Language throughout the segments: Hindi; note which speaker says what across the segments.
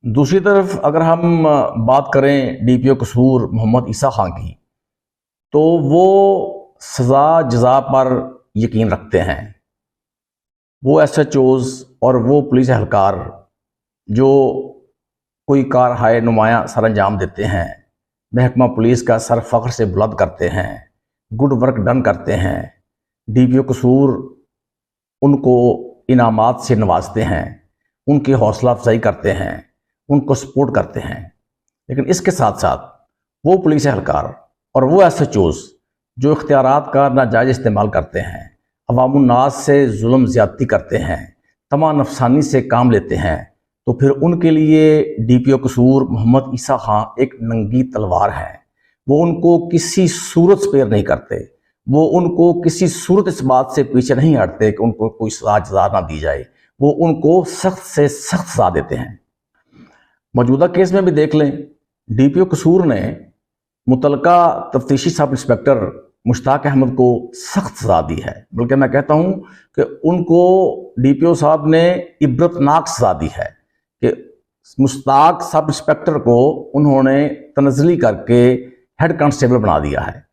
Speaker 1: दूसरी तरफ अगर हम बात करें डीपीओ कसूर मोहम्मद ईसा खान की, तो वो सज़ा जज़ा पर यकीन रखते हैं। वो SHOs और वो पुलिस एहलकार जो कोई कारहाय नुमाया सर अंजाम देते हैं, महकमा पुलिस का सर फ़ख्र से बुलंद करते हैं, गुड वर्क डन करते हैं, डीपीओ कसूर उनको इनामात से नवाजते हैं, उनकी हौसला अफजाई करते हैं, उनको सपोर्ट करते हैं। लेकिन इसके साथ साथ वो पुलिस एहलकार और वो SHOs जो इख्तियारात का नाजायज़ इस्तेमाल करते हैं, अवामुन्नास से जुल्म ज़्यादती करते हैं, तमा नफसानी से काम लेते हैं, तो फिर उनके लिए डीपीओ कसूर मोहम्मद ईसा खान एक नंगी तलवार है। वो उनको किसी सूरत स्पेयर नहीं करते, वो उनको किसी सूरत इस बात से पीछे नहीं हटते कि उनको कोई सज़ा ना दी जाए। वो उनको सख्त से सख्त सज़ा देते हैं। मौजूदा केस में भी देख लें, डीपीओ कसूर ने मुतलका तफ्तीशी सब इंस्पेक्टर मुश्ताक अहमद को सख्त सज़ा दी है। बल्कि मैं कहता हूँ कि उनको डीपीओ साहब ने इबरतनाक सज़ा दी है कि मुश्ताक सब इंस्पेक्टर को उन्होंने तनज़ली करके हेड कांस्टेबल बना दिया है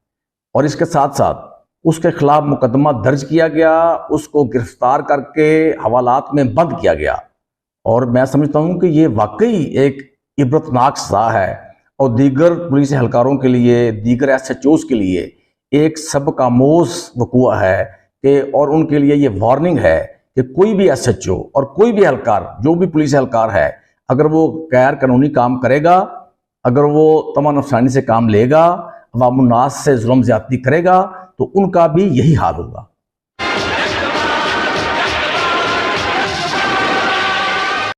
Speaker 1: और इसके साथ साथ उसके खिलाफ मुकदमा दर्ज किया गया, उसको गिरफ्तार करके हवालात में बंद किया गया। और मैं समझता हूँ कि ये वाकई एक इबरतनाक सज़ा है और दीगर पुलिस एहलकारों के लिए, दीगर SHOs के लिए एक सबकामोश वक़ूआ है कि और उनके लिए ये वार्निंग है कि कोई भी SHO और कोई भी एहलकार, जो भी पुलिस एहलकार है, अगर वो गैर कानूनी काम करेगा, अगर वो तमा नफसानी से काम लेगा, अवामुन्नास से जुल्म ज़्यादती करेगा, तो उनका भी यही हाल होगा।